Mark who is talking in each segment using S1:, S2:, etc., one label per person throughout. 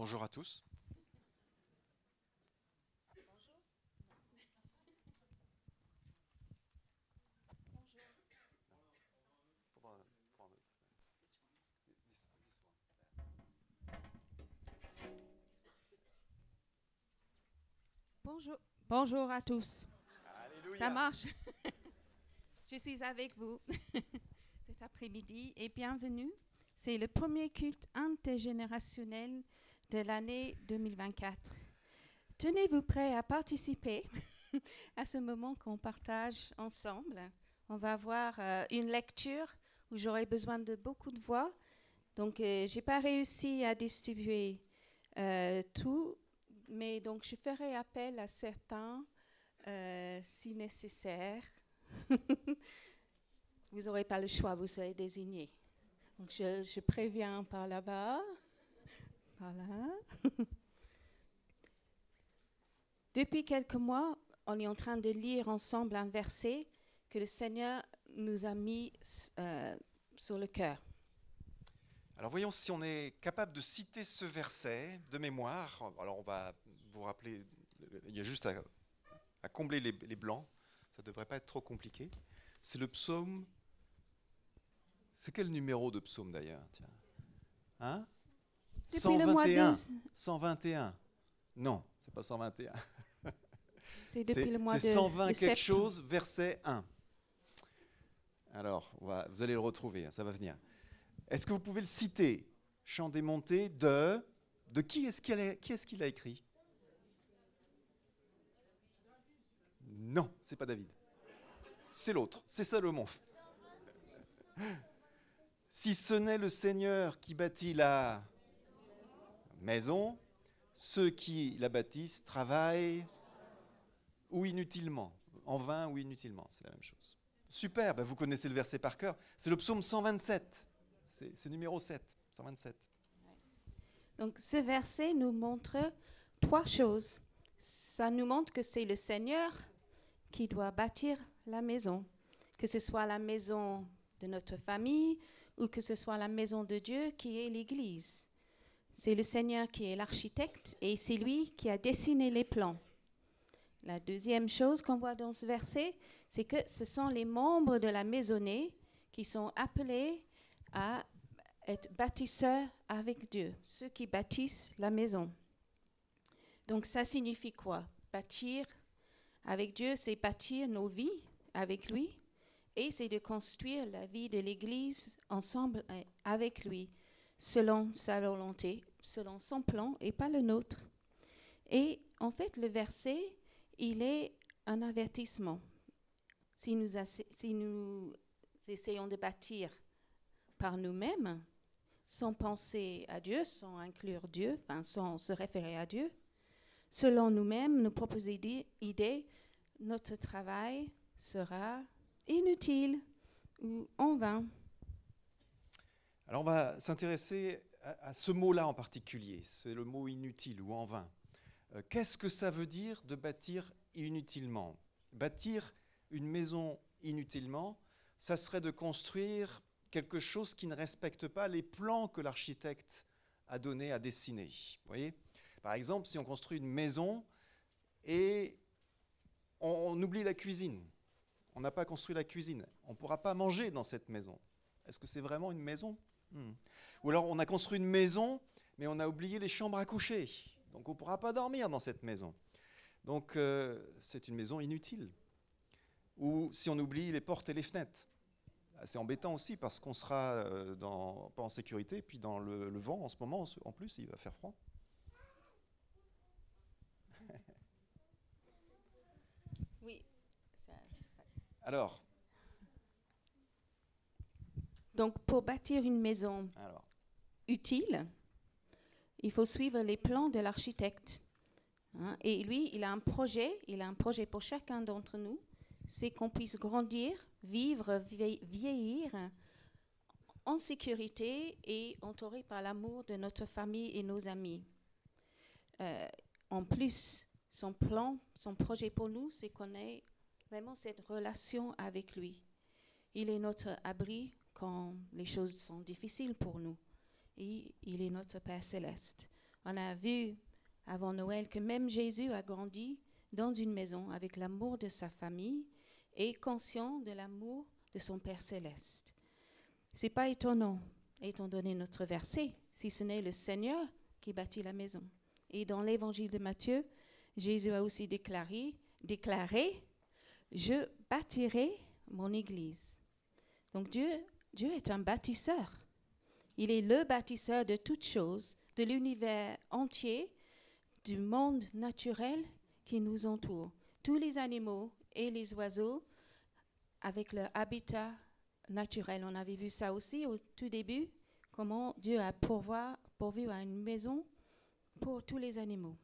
S1: Bonjour à tous.
S2: Bonjour, bonjour à tous.
S1: Alléluia.
S2: Ça marche. Je suis avec vous cet après-midi et bienvenue. C'est le premier culte intergénérationnel de l'année 2024. Tenez-vous prêts à participer à ce moment qu'on partage ensemble. On va avoir une lecture où j'aurai besoin de beaucoup de voix. Donc, je n'ai pas réussi à distribuer tout, mais donc je ferai appel à certains si nécessaire. Vous n'aurez pas le choix, vous serez désignés. Donc je préviens par là-bas. Voilà. Depuis quelques mois, on est en train de lire ensemble un verset que le Seigneur nous a mis sur le cœur.
S1: Alors voyons si on est capable de citer ce verset de mémoire. Alors on va vous rappeler, il y a juste à combler les blancs, ça ne devrait pas être trop compliqué. C'est le psaume, c'est quel numéro de psaume d'ailleurs? Tiens. Hein?
S2: Depuis le mois de...
S1: 121. Non, c'est pas 121.
S2: C'est depuis le mois de
S1: C'est 120
S2: de
S1: quelque
S2: septembre.
S1: chose, verset 1. Alors, vous allez le retrouver, ça va venir. Est-ce que vous pouvez le citer? Chant des montées de qui est-ce qu'il a écrit? Non, c'est pas David. C'est l'autre, c'est Salomon. Si ce n'est le Seigneur qui bâtit la maison, ceux qui la bâtissent travaillent ou inutilement, en vain ou inutilement, c'est la même chose. Super, vous connaissez le verset par cœur. C'est le psaume 127. C'est numéro 7, 127.
S2: Donc ce verset nous montre trois choses. Ça nous montre que c'est le Seigneur qui doit bâtir la maison, que ce soit la maison de notre famille ou que ce soit la maison de Dieu qui est l'Église. C'est le Seigneur qui est l'architecte et c'est lui qui a dessiné les plans. La deuxième chose qu'on voit dans ce verset, c'est que ce sont les membres de la maisonnée qui sont appelés à être bâtisseurs avec Dieu, ceux qui bâtissent la maison. Donc ça signifie quoi? Bâtir avec Dieu, c'est bâtir nos vies avec lui et c'est de construire la vie de l'Église ensemble avec lui, selon sa volonté, selon son plan et pas le nôtre. Et en fait, le verset, il est un avertissement. Si nous essayons de bâtir par nous-mêmes, sans penser à Dieu, sans inclure Dieu, sans se référer à Dieu, selon nous-mêmes, nos propres idées, notre travail sera inutile ou en vain.
S1: Alors on va s'intéresser à ce mot-là en particulier, c'est le mot inutile ou en vain. Qu'est-ce que ça veut dire de bâtir inutilement? Bâtir une maison inutilement, ça serait de construire quelque chose qui ne respecte pas les plans que l'architecte a donnés, a dessinés. Vous voyez? Par exemple, si on construit une maison et on oublie la cuisine, on n'a pas construit la cuisine, on ne pourra pas manger dans cette maison. Est-ce que c'est vraiment une maison? Ou alors on a construit une maison, mais on a oublié les chambres à coucher. Donc on ne pourra pas dormir dans cette maison. Donc c'est une maison inutile. Ou si on oublie les portes et les fenêtres. C'est embêtant aussi parce qu'on sera pas en sécurité, puis dans le vent en ce moment, en plus, il va faire froid.
S2: Oui.
S1: Alors.
S2: Donc, pour bâtir une maison utile, il faut suivre les plans de l'architecte. Hein, et lui, il a un projet pour chacun d'entre nous, c'est qu'on puisse grandir, vivre, vieillir en sécurité et entouré par l'amour de notre famille et nos amis. En plus, son plan, son projet pour nous, c'est qu'on ait vraiment cette relation avec lui. Il est notre abri quand les choses sont difficiles pour nous. Et il est notre Père céleste. On a vu avant Noël que même Jésus a grandi dans une maison avec l'amour de sa famille et conscient de l'amour de son Père céleste. C'est pas étonnant, étant donné notre verset, si ce n'est le Seigneur qui bâtit la maison. Et dans l'évangile de Matthieu, Jésus a aussi déclaré, je bâtirai mon église. Donc Dieu est un bâtisseur. Il est le bâtisseur de toutes choses, de l'univers entier, du monde naturel qui nous entoure. Tous les animaux et les oiseaux avec leur habitat naturel. On avait vu ça aussi au tout début, comment Dieu a pourvu à une maison pour tous les animaux.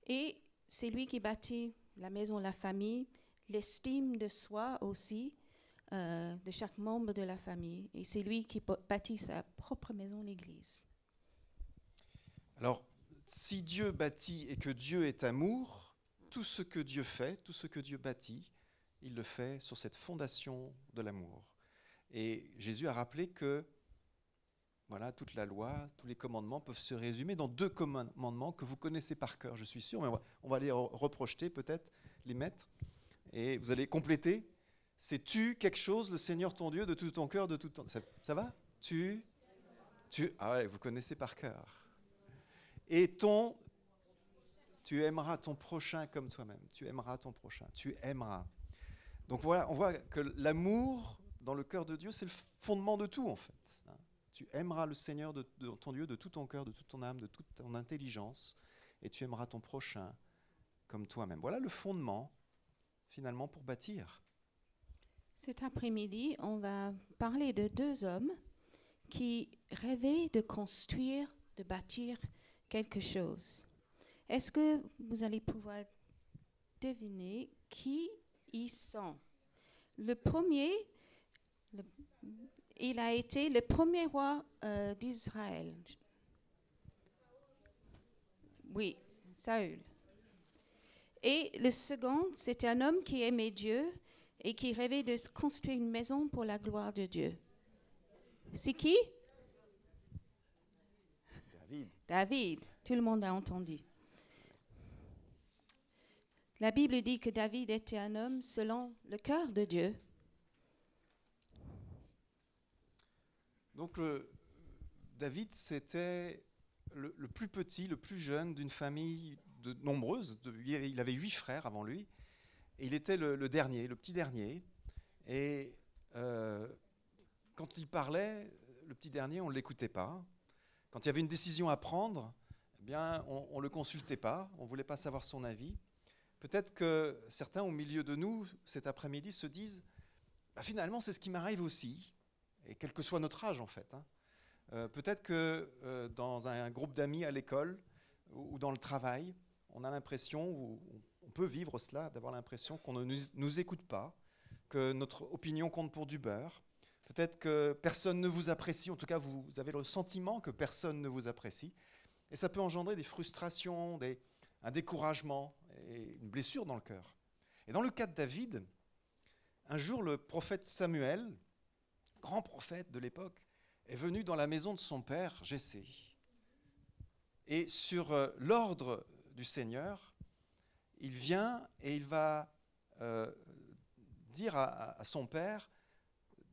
S2: Et c'est lui qui bâtit la maison, la famille, l'estime de soi aussi, de chaque membre de la famille. Et c'est lui qui bâtit sa propre maison, l'Église.
S1: Alors, si Dieu bâtit et que Dieu est amour, tout ce que Dieu fait, tout ce que Dieu bâtit, il le fait sur cette fondation de l'amour. Et Jésus a rappelé que voilà, toute la loi, tous les commandements peuvent se résumer dans 2 commandements que vous connaissez par cœur, je suis sûr, mais on va les reprojeter peut-être, les mettre, et vous allez compléter. C'est tu quelque chose, le Seigneur ton Dieu, de tout ton cœur, de tout ton... Ça va ? Tu... Ah ouais, vous connaissez par cœur. Et tu aimeras ton prochain comme toi-même. Tu aimeras ton prochain. Tu aimeras. Donc voilà, on voit que l'amour dans le cœur de Dieu, c'est le fondement de tout en fait. Tu aimeras le Seigneur de ton Dieu de tout ton cœur, de toute ton âme, de toute ton intelligence, et tu aimeras ton prochain comme toi-même. Voilà le fondement, finalement, pour bâtir.
S2: Cet après-midi, on va parler de 2 hommes qui rêvaient de construire, de bâtir quelque chose. Est-ce que vous allez pouvoir deviner qui ils sont? Le premier, il a été le premier roi d'Israël. Oui, Saül. Et le second, c'était un homme qui aimait Dieu et qui rêvait de construire une maison pour la gloire de Dieu. C'est qui? David. Tout le monde a entendu. La Bible dit que David était un homme selon le cœur de Dieu.
S1: Donc David, c'était le plus petit, le plus jeune d'une famille nombreuse. Il avait 8 frères avant lui. Et il était le dernier, le petit dernier. Et quand il parlait, le petit dernier, on ne l'écoutait pas. Quand il y avait une décision à prendre, eh bien, on ne le consultait pas, on ne voulait pas savoir son avis. Peut-être que certains au milieu de nous, cet après-midi, se disent bah, finalement, c'est ce qui m'arrive aussi, et quel que soit notre âge en fait. Peut-être que dans un groupe d'amis à l'école ou dans le travail, on a l'impression, ou on peut vivre cela, d'avoir l'impression qu'on ne nous écoute pas, que notre opinion compte pour du beurre. Peut-être que personne ne vous apprécie, en tout cas vous avez le sentiment que personne ne vous apprécie. Et ça peut engendrer des frustrations, un découragement et une blessure dans le cœur. Et dans le cas de David, un jour le prophète Samuel, grand prophète de l'époque, est venu dans la maison de son père, Jessé. Et sur l'ordre du Seigneur, il vient et il va dire à son père,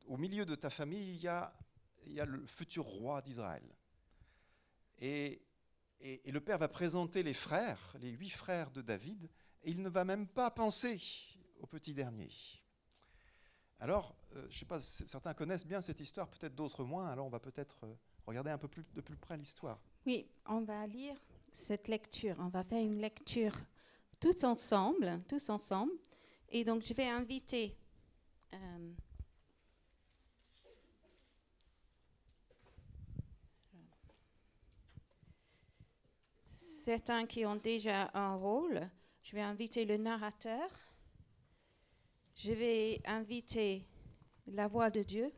S1: au milieu de ta famille, il y a le futur roi d'Israël. Et le père va présenter les frères, les 8 frères de David, et il ne va même pas penser au petit dernier. Alors, je ne sais pas, certains connaissent bien cette histoire, peut-être d'autres moins, alors on va peut-être regarder un peu de plus près l'histoire.
S2: Oui, on va lire cette lecture, on va faire une lecture tous ensemble, et donc je vais inviter certains qui ont déjà un rôle. Je vais inviter le narrateur. Je vais inviter la voix de Dieu.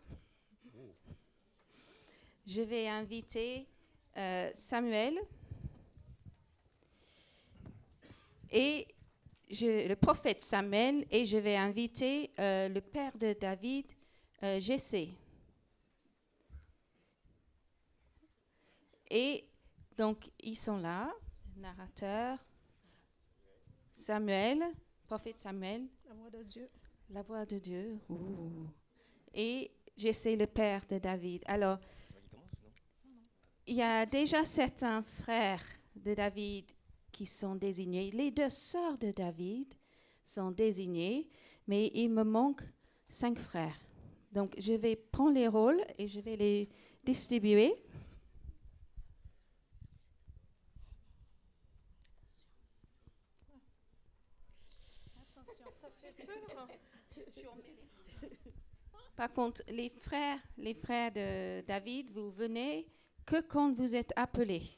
S2: Je vais inviter Samuel et le prophète Samuel, et je vais inviter le père de David, Jessé. Et Donc, ils sont là, narrateur, Samuel, prophète Samuel.
S3: La voix de Dieu.
S2: La voix de Dieu. Ouh. Et Jessé, le père de David. Alors, il y a déjà certains frères de David qui sont désignés. Les 2 sœurs de David sont désignées, mais il me manque 5 frères. Donc, je vais prendre les rôles et je vais les distribuer.
S3: Attention, ça fait peur.
S2: Par contre, les frères de David, vous venez que quand vous êtes appelés.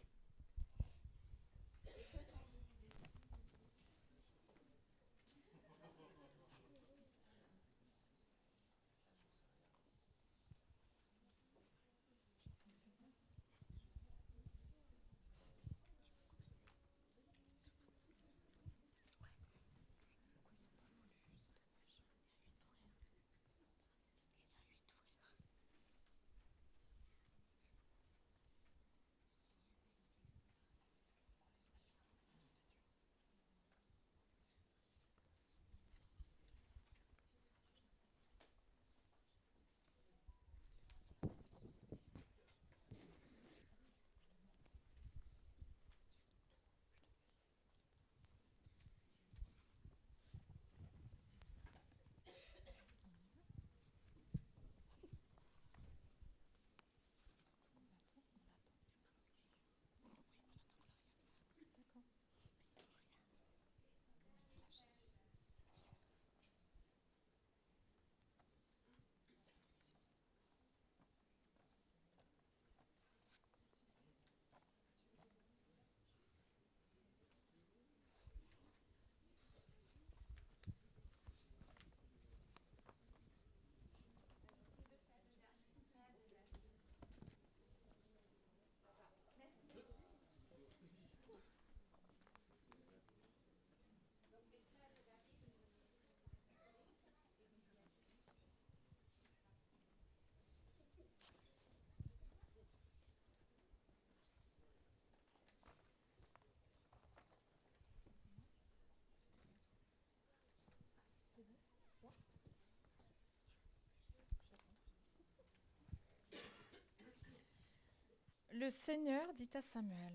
S3: Le Seigneur dit à Samuel,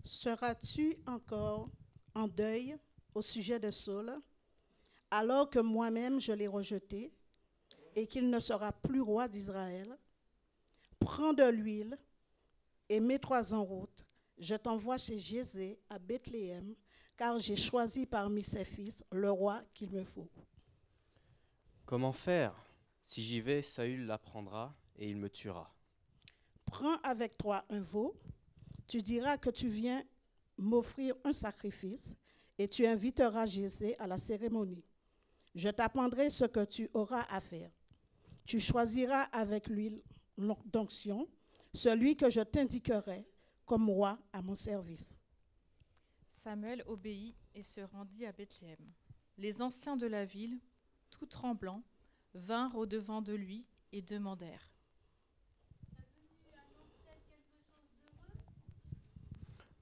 S4: Seras-tu encore en deuil au sujet de Saul, alors que moi-même je l'ai rejeté et qu'il ne sera plus roi d'Israël? Prends de l'huile et mets-toi en route. Je t'envoie chez Jésé à Bethléem, car j'ai choisi parmi ses fils le roi qu'il me faut.
S5: Comment faire? Si j'y vais, Saül l'apprendra et il me tuera.
S4: Prends avec toi un veau, tu diras que tu viens m'offrir un sacrifice et tu inviteras Jessé à la cérémonie. Je t'apprendrai ce que tu auras à faire. Tu choisiras avec l'huile d'onction celui que je t'indiquerai comme roi à mon service.
S3: Samuel obéit et se rendit à Bethléem. Les anciens de la ville, tout tremblants, vinrent au-devant de lui et demandèrent.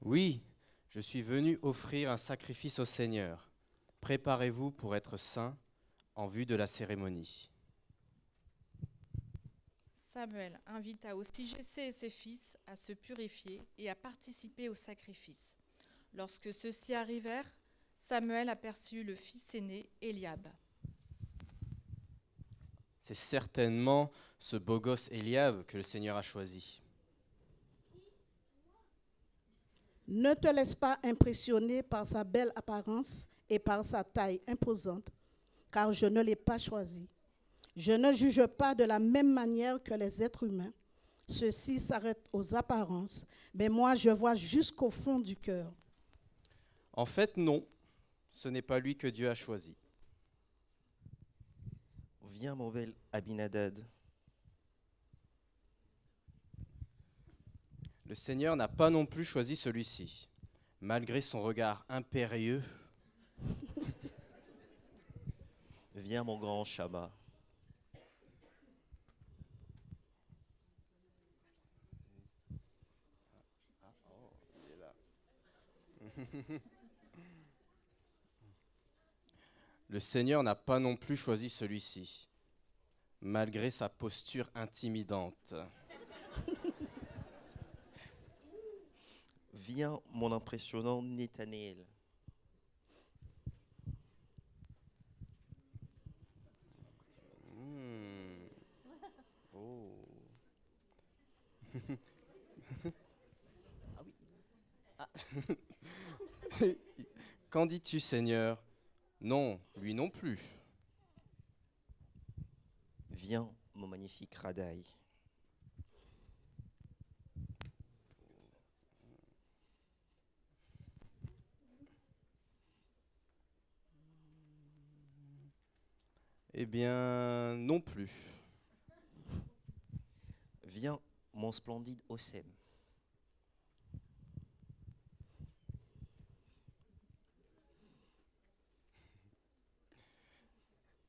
S5: Oui, je suis venu offrir un sacrifice au Seigneur. Préparez-vous pour être saints en vue de la cérémonie.
S3: Samuel invita aussi Jessé et ses fils à se purifier et à participer au sacrifice. Lorsque ceux-ci arrivèrent, Samuel aperçut le fils aîné, Eliab.
S5: C'est certainement ce beau gosse Eliab que le Seigneur a choisi.
S4: Ne te laisse pas impressionner par sa belle apparence et par sa taille imposante, car je ne l'ai pas choisi. Je ne juge pas de la même manière que les êtres humains. Ceux-ci s'arrêtent aux apparences, mais moi je vois jusqu'au fond du cœur.
S5: En fait, non, ce n'est pas lui que Dieu a choisi.
S6: Viens, mon bel Abinadad.
S5: Le Seigneur n'a pas non plus choisi celui-ci, malgré son regard impérieux.
S6: Viens, mon grand Shabbat.
S5: Le Seigneur n'a pas non plus choisi celui-ci, malgré sa posture intimidante.
S6: Viens, mon impressionnant Nathanaël.
S5: Oh. Ah oui. Qu'en dis-tu, Seigneur? Non, lui non plus.
S6: Viens, mon magnifique Radaï.
S5: Eh bien, non plus.
S6: Viens, mon splendide Osem.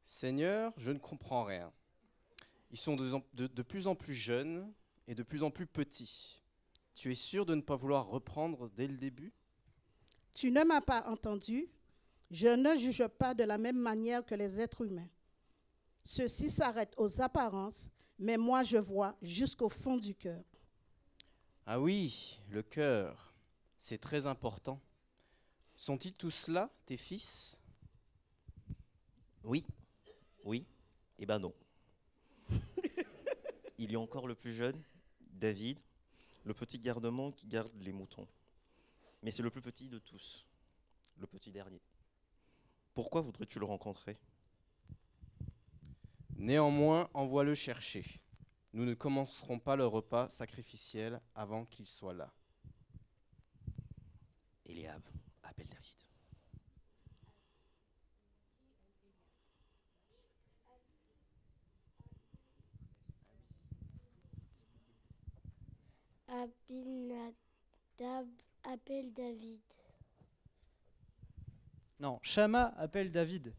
S5: Seigneur, je ne comprends rien. Ils sont de plus en plus jeunes et de plus en plus petits. Tu es sûr de ne pas vouloir reprendre dès le début?
S4: Tu ne m'as pas entendu. Je ne juge pas de la même manière que les êtres humains. Ceux-ci s'arrêtent aux apparences, mais moi je vois jusqu'au fond du cœur.
S5: Ah oui, le cœur, c'est très important. Sont-ils tous là, tes fils?
S6: Oui, oui, et ben non. Il y a encore le plus jeune, David, le petit garnement qui garde les moutons. Mais c'est le plus petit de tous, le petit dernier. Pourquoi voudrais-tu le rencontrer?
S5: Néanmoins, envoie-le chercher. Nous ne commencerons pas le repas sacrificiel avant qu'il soit là.
S6: Eliab, appelle David.
S7: Abinadab appelle David.
S8: Non, Shama appelle David.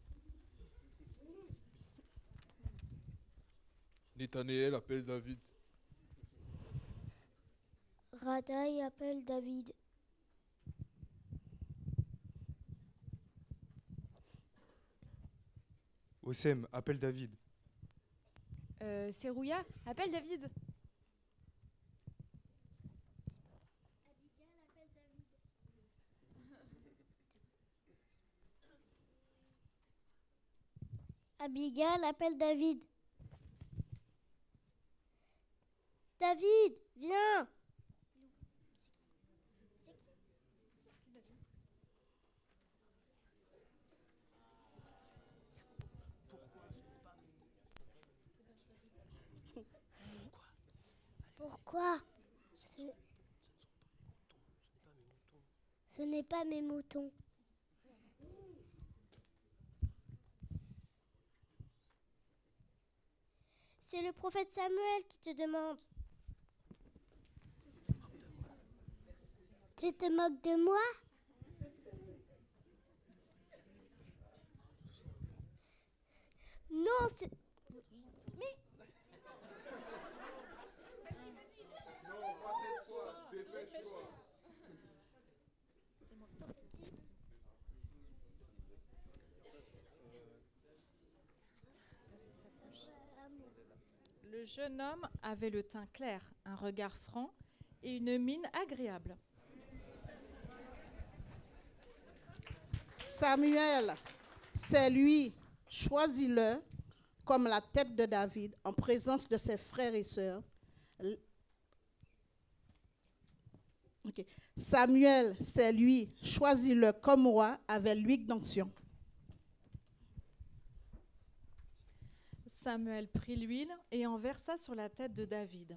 S9: Nathanaël appelle David.
S7: Radaï appelle David.
S9: Osem appelle David.
S10: Serouya appelle David.
S7: Abigail appelle David. David, viens. Pourquoi? Ce n'est pas mes moutons. C'est le prophète Samuel qui te demande. Tu te moques de moi? Non, c'est... Mais...
S9: Non, pas cette fois, dépêche-toi.
S3: Le jeune homme avait le teint clair, un regard franc et une mine agréable.
S4: Samuel, c'est lui, choisis-le comme la tête de David en présence de ses frères et sœurs. Ok. Samuel, c'est lui, choisis-le comme roi avec l'huile d'onction.
S3: Samuel prit l'huile et en versa sur la tête de David,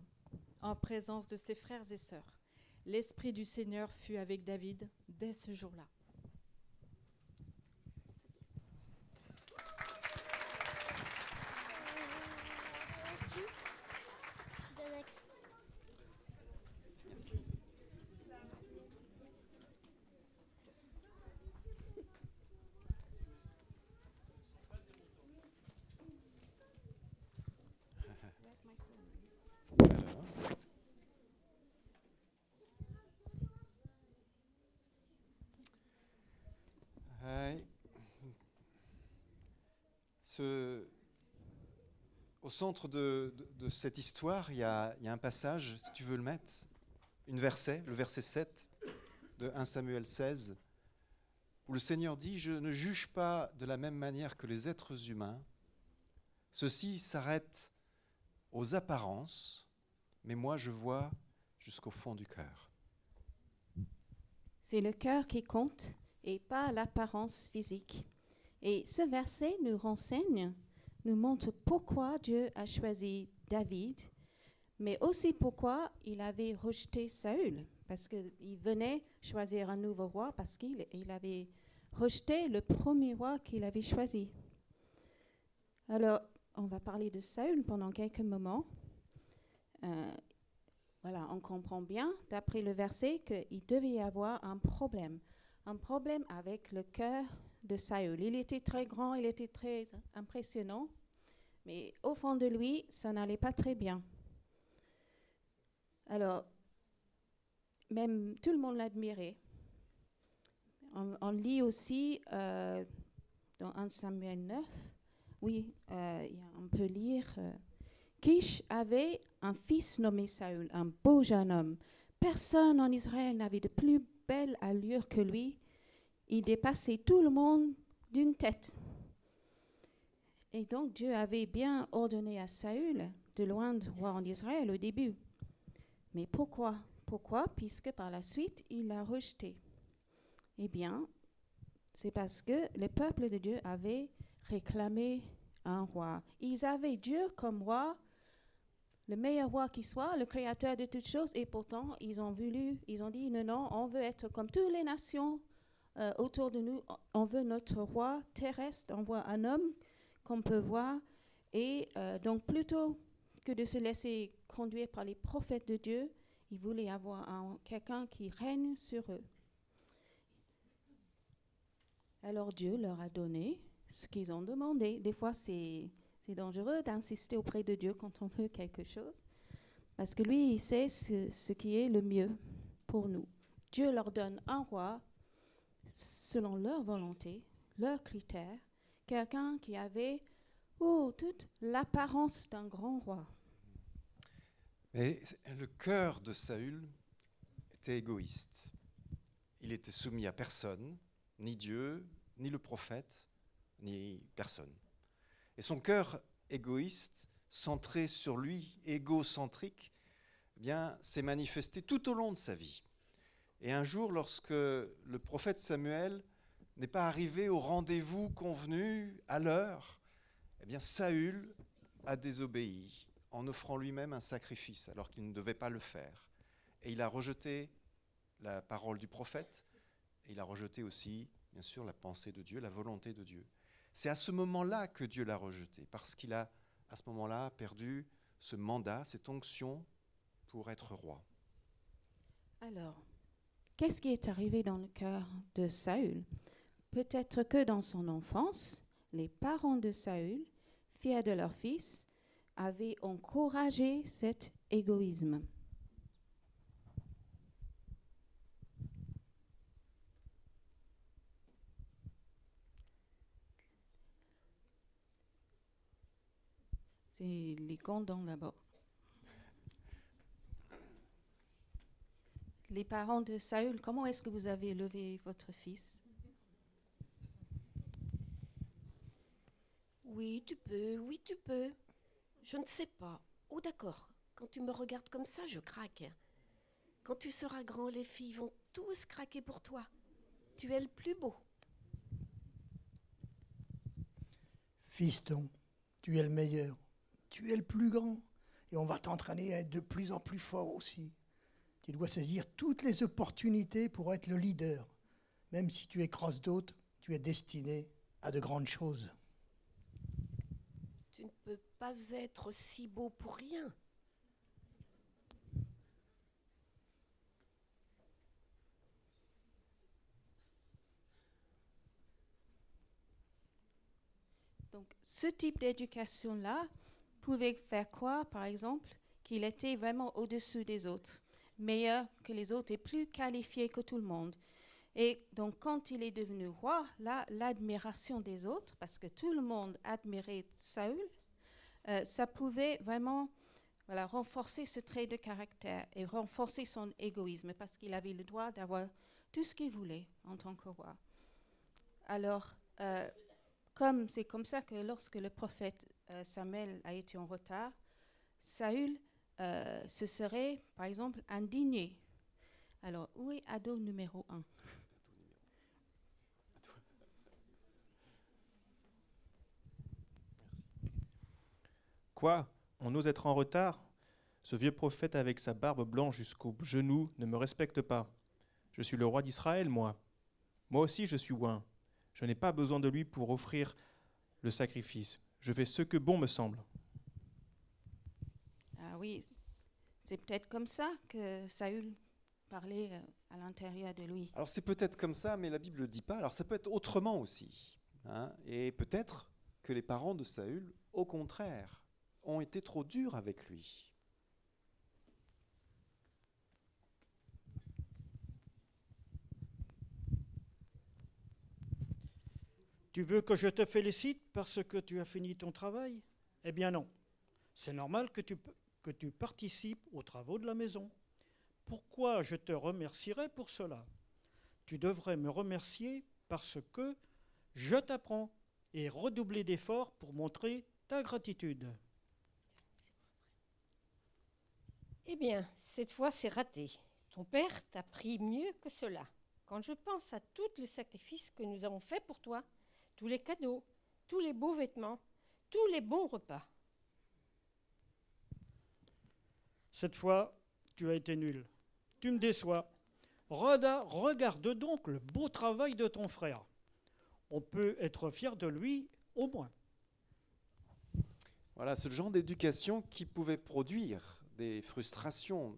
S3: en présence de ses frères et sœurs. L'Esprit du Seigneur fut avec David dès ce jour-là.
S1: Au centre de cette histoire, il y a un passage, si tu veux le mettre, le verset 7 de 1 Samuel 16, où le Seigneur dit « Je ne juge pas de la même manière que les êtres humains. Ceux-ci s'arrêtent aux apparences, mais moi je vois jusqu'au fond du cœur. »
S2: C'est le cœur qui compte et pas l'apparence physique. Et ce verset nous renseigne, nous montre pourquoi Dieu a choisi David, mais aussi pourquoi il avait rejeté Saül, parce qu'il venait choisir un nouveau roi, parce qu'il avait rejeté le premier roi qu'il avait choisi. Alors, on va parler de Saül pendant quelques moments. Voilà, on comprend bien, d'après le verset, qu'il devait y avoir un problème avec le cœur de Saül. Il était très grand, il était très impressionnant, mais au fond de lui, ça n'allait pas très bien. Alors, même tout le monde l'admirait. On lit aussi dans 1 Samuel 9, oui, on peut lire Kish avait un fils nommé Saül, un beau jeune homme. Personne en Israël n'avait de plus belle allure que lui. Il dépassait tout le monde d'une tête. Et donc Dieu avait bien ordonné à Saül de loin de roi en Israël au début. Mais pourquoi ? Pourquoi ? Puisque par la suite, il l'a rejeté. Eh bien, c'est parce que le peuple de Dieu avait réclamé un roi. Ils avaient Dieu comme roi, le meilleur roi qui soit, le créateur de toutes choses, et pourtant, ils ont dit non, on veut être comme toutes les nations autour de nous, on veut notre roi terrestre, on veut un homme qu'on peut voir, et donc plutôt que de se laisser conduire par les prophètes de Dieu, ils voulaient avoir quelqu'un qui règne sur eux. Alors Dieu leur a donné ce qu'ils ont demandé. Des fois, c'est dangereux d'insister auprès de Dieu quand on veut quelque chose, parce que lui, il sait ce qui est le mieux pour nous. Dieu leur donne un roi selon leur volonté, leurs critères, quelqu'un qui avait toute l'apparence d'un grand roi.
S1: Mais le cœur de Saül était égoïste. Il était soumis à personne, ni Dieu, ni le prophète, ni personne. Et son cœur égoïste, centré sur lui, égocentrique, eh bien, s'est manifesté tout au long de sa vie. Et un jour, lorsque le prophète Samuel n'est pas arrivé au rendez-vous convenu à l'heure, eh bien, Saül a désobéi en offrant lui-même un sacrifice alors qu'il ne devait pas le faire. Et il a rejeté la parole du prophète, et il a rejeté aussi, bien sûr, la pensée de Dieu, la volonté de Dieu. C'est à ce moment-là que Dieu l'a rejeté, parce qu'il a, à ce moment-là, perdu ce mandat, cette onction pour être roi.
S2: Alors, qu'est-ce qui est arrivé dans le cœur de Saül ? Peut-être que dans son enfance, les parents de Saül, fiers de leur fils, avaient encouragé cet égoïsme. C'est les condons d'abord. Les parents de Saül, comment est-ce que vous avez élevé votre fils ?
S10: Oui, tu peux. Je ne sais pas. Oh, d'accord. Quand tu me regardes comme ça, je craque. Quand tu seras grand, les filles vont tous craquer pour toi. Tu es le plus beau.
S11: Fiston, tu es le meilleur. Tu es le plus grand. Et on va t'entraîner à être de plus en plus fort aussi. Tu dois saisir toutes les opportunités pour être le leader. Même si tu écrases d'autres, tu es destiné à de grandes choses.
S10: Tu ne peux pas être si beau pour rien.
S2: Donc, ce type d'éducation-là pouvait faire croire, par exemple, qu'il était vraiment au-dessus des autres, meilleur que les autres et plus qualifié que tout le monde. Et donc, quand il est devenu roi, là, l'admiration des autres, parce que tout le monde admirait Saül, ça pouvait vraiment renforcer ce trait de caractère et renforcer son égoïsme, parce qu'il avait le droit d'avoir tout ce qu'il voulait en tant que roi. Alors, c'est comme ça que lorsque le prophète Samuel a été en retard, Saül se serait, par exemple, indigné. Alors, où est ado numéro 1?
S12: Quoi? On ose être en retard? Ce vieux prophète avec sa barbe blanche jusqu'aux genoux ne me respecte pas. Je suis le roi d'Israël, moi. Moi aussi je suis oint. Je n'ai pas besoin de lui pour offrir le sacrifice. Je fais ce que bon me semble.
S2: Ah oui, c'est peut-être comme ça que Saül parlait à l'intérieur de lui.
S1: Alors c'est peut-être comme ça, mais la Bible ne le dit pas. Alors ça peut être autrement aussi. Et peut-être que les parents de Saül, au contraire, ont été trop durs avec lui.
S13: Tu veux que je te félicite parce que tu as fini ton travail? Eh bien non. C'est normal que tu participes aux travaux de la maison. Pourquoi je te remercierais pour cela? Tu devrais me remercier parce que je t'apprends et redoubler d'efforts pour montrer ta gratitude.
S14: Eh bien, cette fois, c'est raté. Ton père t'a pris mieux que cela. Quand je pense à tous les sacrifices que nous avons faits pour toi, tous les cadeaux, tous les beaux vêtements, tous les bons repas.
S13: Cette fois, tu as été nul. Tu me déçois. Regarde donc le beau travail de ton frère. On peut être fier de lui, au moins.
S1: Voilà, ce genre d'éducation qui pouvait produire des frustrations,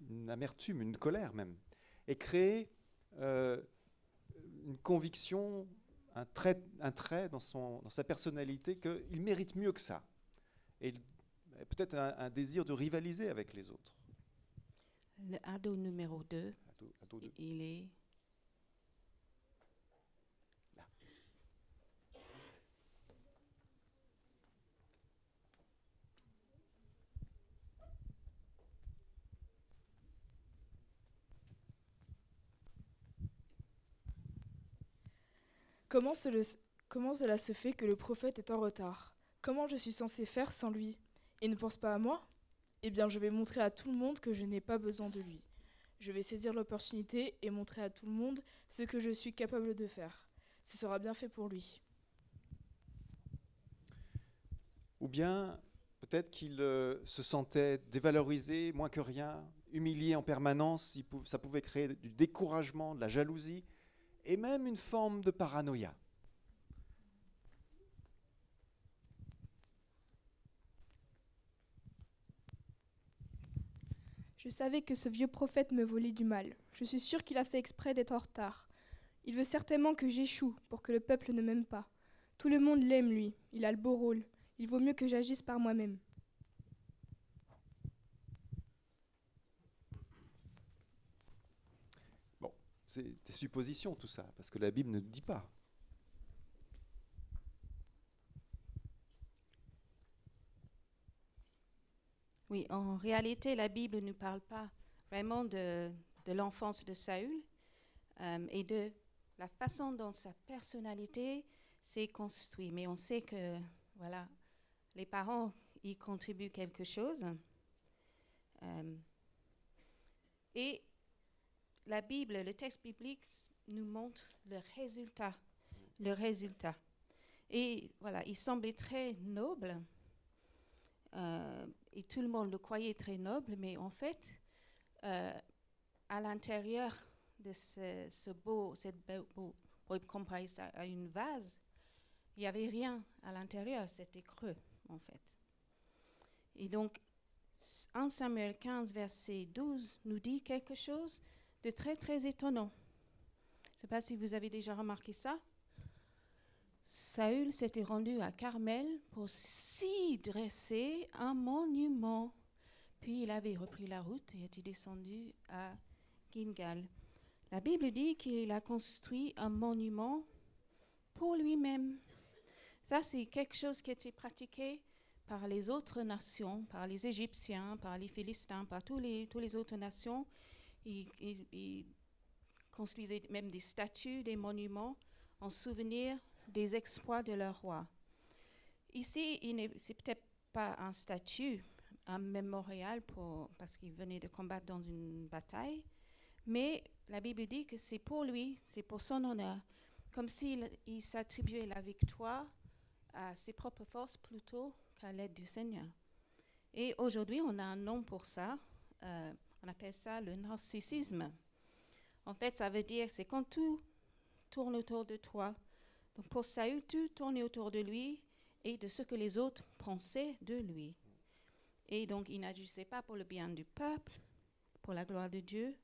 S1: une amertume, une colère même, et créer une conviction, un trait dans sa personnalité qu'il mérite mieux que ça. Et peut-être un désir de rivaliser avec les autres.
S2: Le ado numéro 2,
S1: ado 2.
S2: Il est...
S1: Là.
S15: Comment cela se fait que le prophète est en retard? Comment je suis censée faire sans lui? Il ne pense pas à moi? Eh bien, je vais montrer à tout le monde que je n'ai pas besoin de lui. Je vais saisir l'opportunité et montrer à tout le monde ce que je suis capable de faire. Ce sera bien fait pour lui.
S1: Ou bien, peut-être qu'il se sentait dévalorisé, moins que rien, humilié en permanence. Ça pouvait créer du découragement, de la jalousie, et même une forme de paranoïa.
S15: Je savais que ce vieux prophète me volait du mal. Je suis sûre qu'il a fait exprès d'être en retard. Il veut certainement que j'échoue pour que le peuple ne m'aime pas. Tout le monde l'aime, lui. Il a le beau rôle. Il vaut mieux que j'agisse par moi-même.
S1: Bon, c'est des suppositions tout ça, parce que la Bible ne dit pas.
S2: Oui, en réalité, la Bible ne nous parle pas vraiment de l'enfance de Saül et de la façon dont sa personnalité s'est construite. Mais on sait que voilà, les parents y contribuent quelque chose. Et la Bible, le texte biblique nous montre le résultat. Le résultat. Et voilà, il semblait très noble. Et tout le monde le croyait très noble, mais en fait, à l'intérieur de cette beau comparé à une vase, il n'y avait rien à l'intérieur, c'était creux, en fait. Et donc, 1 Samuel 15, verset 12, nous dit quelque chose de très, très étonnant. Je ne sais pas si vous avez déjà remarqué ça. Saül s'était rendu à Carmel pour s'y dresser un monument. Puis il avait repris la route et était descendu à Gilgal. La Bible dit qu'il a construit un monument pour lui-même. Ça, c'est quelque chose qui a été pratiqué par les autres nations, par les Égyptiens, par les Philistins, par toutes les autres nations. Ils construisaient même des statues, des monuments en souvenir des exploits de leur roi. Ici, c'est peut-être pas un statut, un mémorial parce qu'il venait de combattre dans une bataille, mais la Bible dit que c'est pour lui, c'est pour son honneur, comme s'il s'attribuait la victoire à ses propres forces plutôt qu'à l'aide du Seigneur. Et aujourd'hui, on a un nom pour ça, on appelle ça le narcissisme. En fait, ça veut dire c'est quand tout tourne autour de toi. Donc pour Saül, tout tournait autour de lui et de ce que les autres pensaient de lui. Et donc il n'agissait pas pour le bien du peuple, pour la gloire de Dieu,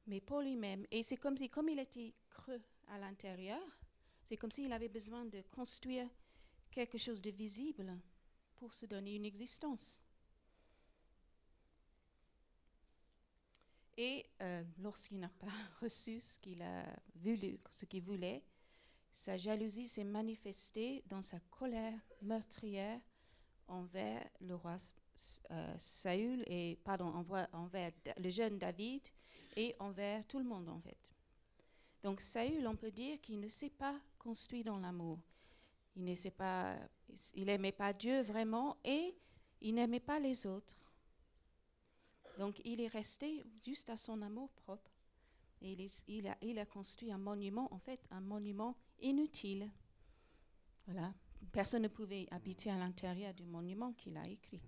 S2: mais pour lui-même. Et c'est comme il était creux à l'intérieur, c'est comme s'il avait besoin de construire quelque chose de visible pour se donner une existence. Et lorsqu'il n'a pas reçu ce qu'il a voulu, ce qu'il voulait, sa jalousie s'est manifestée dans sa colère meurtrière envers le roi Saül et envers le jeune David et envers tout le monde en fait. Donc Saül, on peut dire qu'il ne s'est pas construit dans l'amour. Il n'aimait pas Dieu vraiment et il n'aimait pas les autres. Donc il est resté juste à son amour propre. Et il a construit un monument, en fait, un monument inutile. Voilà. Personne ne pouvait habiter à l'intérieur du monument qu'il a écrit.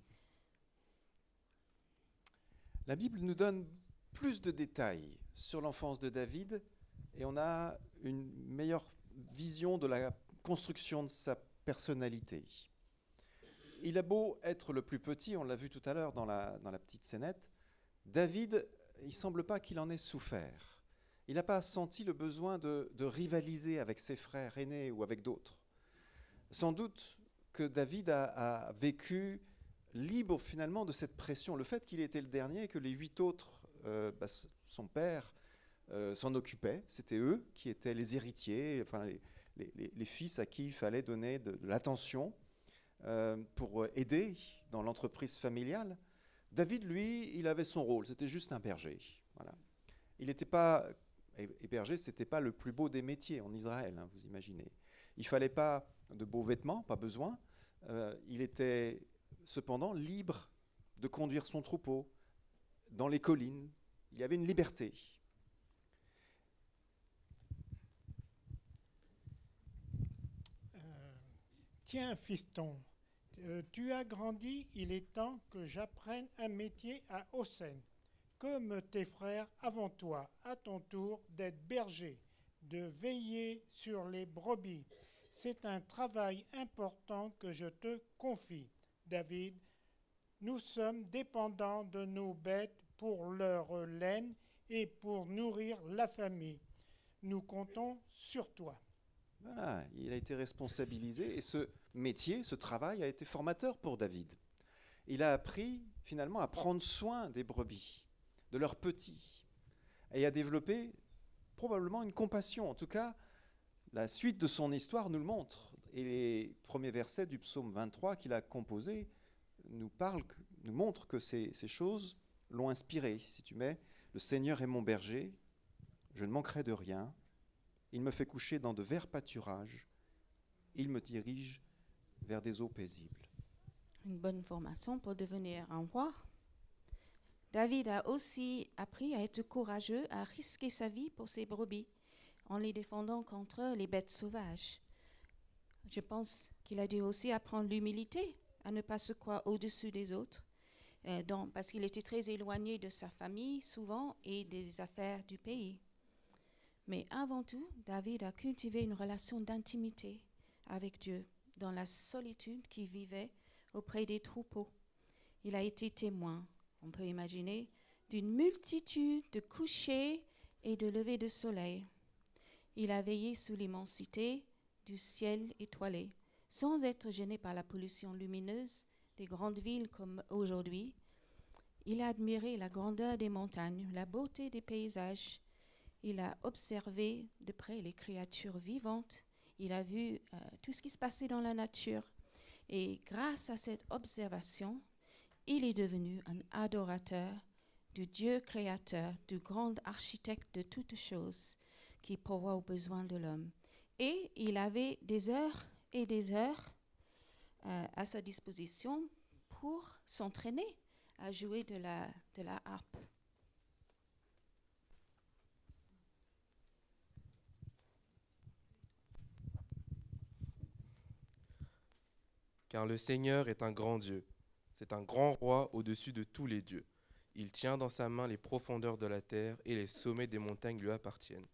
S1: La Bible nous donne plus de détails sur l'enfance de David et on a une meilleure vision de la construction de sa personnalité. Il a beau être le plus petit, on l'a vu tout à l'heure dans la petite scénette, David, il ne semble pas qu'il en ait souffert. Il n'a pas senti le besoin de rivaliser avec ses frères aînés ou avec d'autres. Sans doute que David a vécu libre finalement de cette pression. Le fait qu'il était le dernier et que les 8 autres, son père, s'en occupaient, c'était eux qui étaient les héritiers, enfin les fils à qui il fallait donner de l'attention pour aider dans l'entreprise familiale. David, lui, il avait son rôle, c'était juste un berger. Voilà. Il n'était pas... Et berger, ce n'était pas le plus beau des métiers en Israël, hein, vous imaginez. Il ne fallait pas de beaux vêtements, pas besoin. Il était cependant libre de conduire son troupeau dans les collines. Il y avait une liberté.
S16: Tiens, fiston, tu as grandi, il est temps que j'apprenne un métier à Hossein. Comme tes frères avant toi, à ton tour d'être berger, de veiller sur les brebis. C'est un travail important que je te confie, David. Nous sommes dépendants de nos bêtes pour leur laine et pour nourrir la famille. Nous comptons sur toi.
S1: Voilà, il a été responsabilisé et ce métier, ce travail a été formateur pour David. Il a appris finalement à prendre soin des brebis, de leurs petits, et à développer probablement une compassion. En tout cas, la suite de son histoire nous le montre. Et les premiers versets du psaume 23 qu'il a composé nous montrent que ces choses l'ont inspiré. Si tu mets « Le Seigneur est mon berger, je ne manquerai de rien. Il me fait coucher dans de verts pâturages. Il me dirige vers des eaux paisibles. »
S2: Une bonne formation pour devenir un roi. David a aussi appris à être courageux, à risquer sa vie pour ses brebis, en les défendant contre les bêtes sauvages. Je pense qu'il a dû aussi apprendre l'humilité, à ne pas se croire au-dessus des autres, parce qu'il était très éloigné de sa famille, souvent, et des affaires du pays. Mais avant tout, David a cultivé une relation d'intimité avec Dieu, dans la solitude qu'il vivait auprès des troupeaux. Il a été témoin, on peut imaginer, d'une multitude de couchers et de levées de soleil. Il a veillé sous l'immensité du ciel étoilé, sans être gêné par la pollution lumineuse des grandes villes comme aujourd'hui. Il a admiré la grandeur des montagnes, la beauté des paysages, il a observé de près les créatures vivantes, il a vu tout ce qui se passait dans la nature. Et grâce à cette observation, il est devenu un adorateur du Dieu créateur, du grand architecte de toutes choses qui pourvoit aux besoins de l'homme. Et il avait des heures et des heures à sa disposition pour s'entraîner à jouer de la harpe.
S17: Car le Seigneur est un grand Dieu, c'est un grand roi au-dessus de tous les dieux. Il tient dans sa main les profondeurs de la terre et les sommets des montagnes lui appartiennent.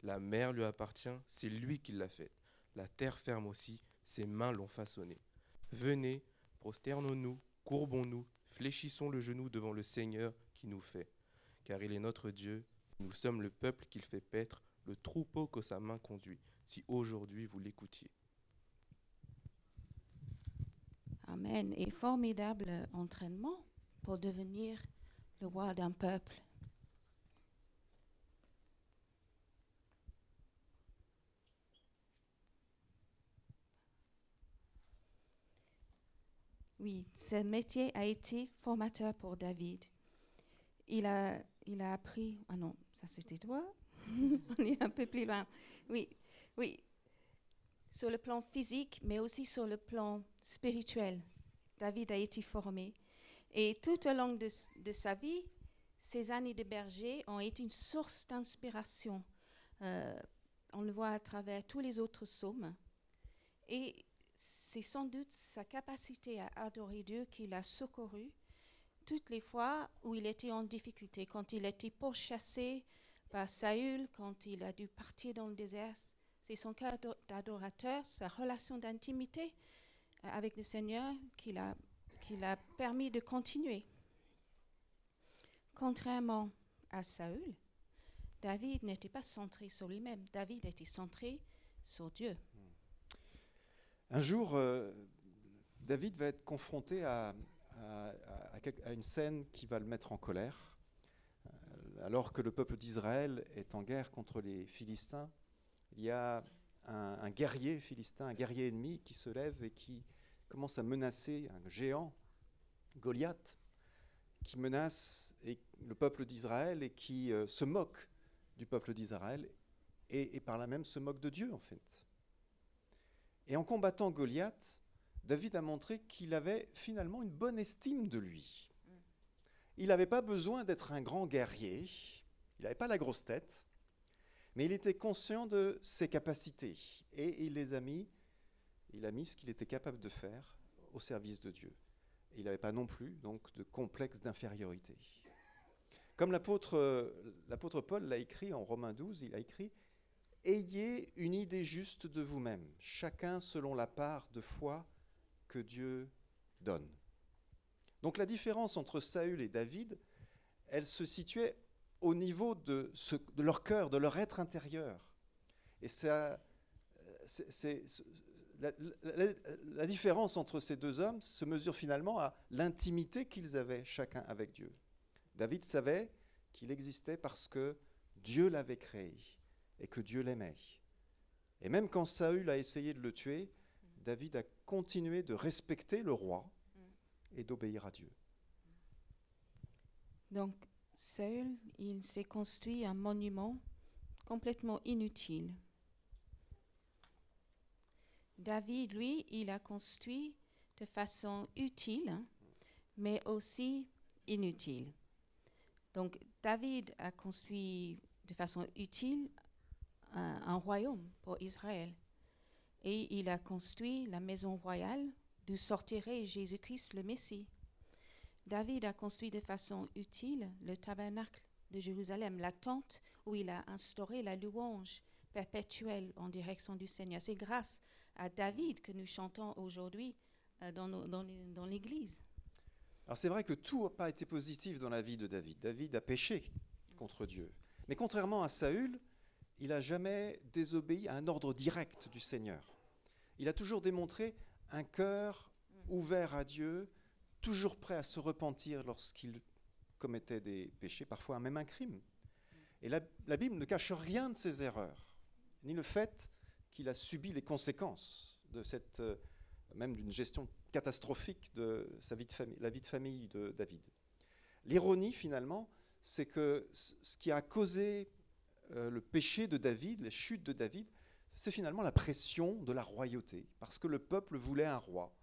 S17: La mer lui appartient, c'est lui qui l'a faite. La terre ferme aussi, ses mains l'ont façonnée. Venez, prosternons-nous, courbons-nous, fléchissons le genou devant le Seigneur qui nous fait. Car il est notre Dieu, nous sommes le peuple qu'il fait paître, le troupeau que sa main conduit, si aujourd'hui vous l'écoutiez.
S2: Amen. Et formidable entraînement pour devenir le roi d'un peuple. Oui, ce métier a été formateur pour David. Il a appris... Ah non, ça c'était toi. On est un peu plus loin. Oui. Sur le plan physique, mais aussi sur le plan spirituel, David a été formé. Et tout au long de sa vie, ces années de berger ont été une source d'inspiration. On le voit à travers tous les autres psaumes. Et c'est sans doute sa capacité à adorer Dieu qui l'a secouru toutes les fois où il était en difficulté, quand il était pourchassé par Saül, quand il a dû partir dans le désert. C'est son cœur d'adorateur, sa relation d'intimité avec le Seigneur qui l'a permis de continuer. Contrairement à Saül, David n'était pas centré sur lui-même. David était centré sur Dieu.
S1: Un jour, David va être confronté à une scène qui va le mettre en colère. Alors que le peuple d'Israël est en guerre contre les Philistins, il y a un guerrier philistin, un guerrier ennemi qui se lève et qui commence à menacer un géant, Goliath, qui menace le peuple d'Israël et qui se moque du peuple d'Israël et par là même se moque de Dieu en fait. Et en combattant Goliath, David a montré qu'il avait finalement une bonne estime de lui. Il n'avait pas besoin d'être un grand guerrier, il n'avait pas la grosse tête, mais il était conscient de ses capacités et il a mis ce qu'il était capable de faire au service de Dieu. Et il n'avait pas non plus donc, de complexe d'infériorité. Comme l'apôtre Paul l'a écrit en Romains 12, il a écrit « Ayez une idée juste de vous-même, chacun selon la part de foi que Dieu donne. » Donc la différence entre Saül et David, elle se situait au niveau de leur cœur, de leur être intérieur. Et la différence entre ces deux hommes se mesure finalement à l'intimité qu'ils avaient chacun avec Dieu. David savait qu'il existait parce que Dieu l'avait créé et que Dieu l'aimait. Et même quand Saül a essayé de le tuer, David a continué de respecter le roi et d'obéir à Dieu.
S2: Donc, Saül, il s'est construit un monument complètement inutile. David, lui, il a construit de façon utile, mais aussi inutile. Donc, David a construit de façon utile un royaume pour Israël. Et il a construit la maison royale d'où sortirait Jésus-Christ le Messie. David a construit de façon utile le tabernacle de Jérusalem, la tente où il a instauré la louange perpétuelle en direction du Seigneur. C'est grâce à David que nous chantons aujourd'hui dans l'Église.
S1: Alors c'est vrai que tout n'a pas été positif dans la vie de David. David a péché contre Dieu. Mais contrairement à Saül, il n'a jamais désobéi à un ordre direct du Seigneur. Il a toujours démontré un cœur ouvert à Dieu, toujours prêt à se repentir lorsqu'il commettait des péchés, parfois même un crime. Et la Bible ne cache rien de ses erreurs, ni le fait qu'il a subi les conséquences de cette, même d'une gestion catastrophique de sa vie de famille, la vie de famille de David. L'ironie, finalement, c'est que ce qui a causé le péché de David, la chute de David, c'est finalement la pression de la royauté, parce que le peuple voulait un roi.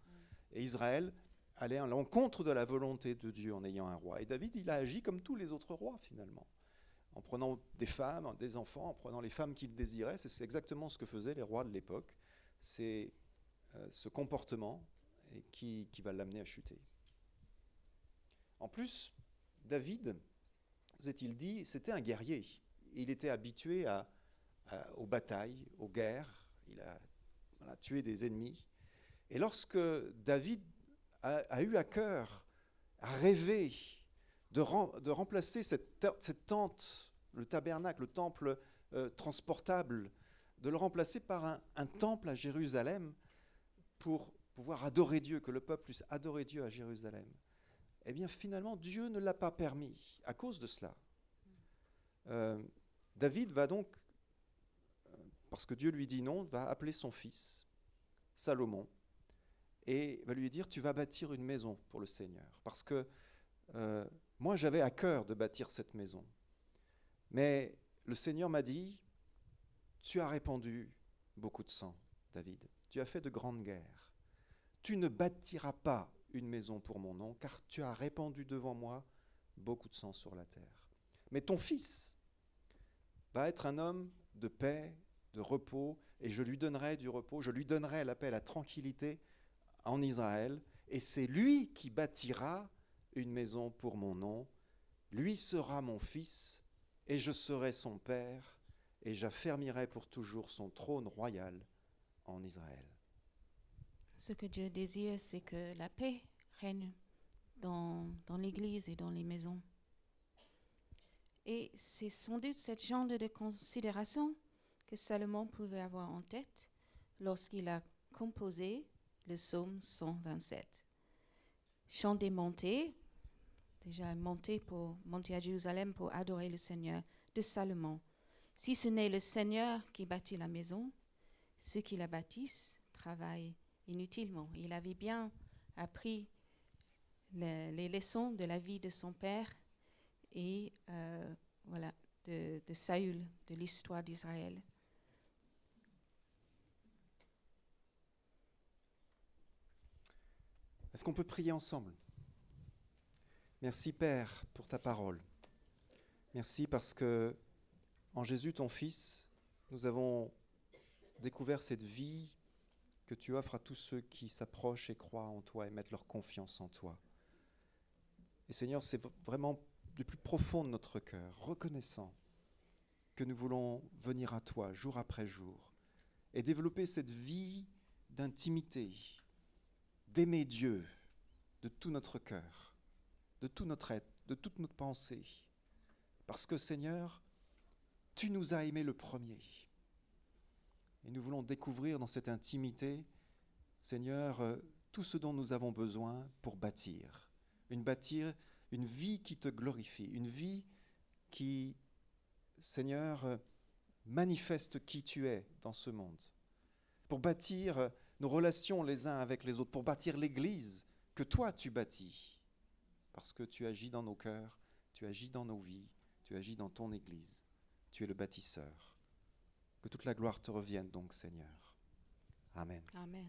S1: Et Israël allait à l'encontre de la volonté de Dieu en ayant un roi. Et David, il a agi comme tous les autres rois, finalement, en prenant des femmes, des enfants, en prenant les femmes qu'il désirait. C'est exactement ce que faisaient les rois de l'époque. C'est ce comportement qui va l'amener à chuter. En plus, David, vous est-il dit, c'était un guerrier. Il était habitué aux batailles, aux guerres. Il a tué des ennemis. Et lorsque David a eu à cœur, a rêvé de remplacer cette tente, le tabernacle, le temple transportable, de le remplacer par un temple à Jérusalem pour pouvoir adorer Dieu, que le peuple puisse adorer Dieu à Jérusalem, eh bien finalement Dieu ne l'a pas permis à cause de cela. David va donc, parce que Dieu lui dit non, va appeler son fils, Salomon, et va lui dire, tu vas bâtir une maison pour le Seigneur. Parce que moi, j'avais à cœur de bâtir cette maison. Mais le Seigneur m'a dit, tu as répandu beaucoup de sang, David. Tu as fait de grandes guerres. Tu ne bâtiras pas une maison pour mon nom, car tu as répandu devant moi beaucoup de sang sur la terre. Mais ton fils va être un homme de paix, de repos, et je lui donnerai du repos, je lui donnerai la paix, la tranquillité en Israël, et c'est lui qui bâtira une maison pour mon nom. Lui sera mon fils, et je serai son père, et j'affermirai pour toujours son trône royal en Israël.
S2: Ce que Dieu désire, c'est que la paix règne dans l'Église et dans les maisons. Et c'est sans doute ce genre de considération que Salomon pouvait avoir en tête lorsqu'il a composé le psaume 127. Chant des montées, déjà monter à Jérusalem pour adorer le Seigneur, de Salomon. Si ce n'est le Seigneur qui bâtit la maison, ceux qui la bâtissent travaillent inutilement. Il avait bien appris les leçons de la vie de son père et de Saül, de l'histoire d'Israël.
S1: Est-ce qu'on peut prier ensemble? Merci Père pour ta parole. Merci parce que en Jésus, ton Fils, nous avons découvert cette vie que tu offres à tous ceux qui s'approchent et croient en toi et mettent leur confiance en toi. Et Seigneur, c'est vraiment du plus profond de notre cœur, reconnaissant que nous voulons venir à toi jour après jour et développer cette vie d'intimité, d'aimer Dieu de tout notre cœur, de tout notre être, de toute notre pensée. Parce que Seigneur, tu nous as aimés le premier. Et nous voulons découvrir dans cette intimité, Seigneur, tout ce dont nous avons besoin pour bâtir une vie qui te glorifie, une vie qui, Seigneur, manifeste qui tu es dans ce monde. Pour bâtir nos relations les uns avec les autres, pour bâtir l'Église que toi tu bâtis. Parce que tu agis dans nos cœurs, tu agis dans nos vies, tu agis dans ton Église. Tu es le bâtisseur. Que toute la gloire te revienne donc, Seigneur. Amen.
S2: Amen.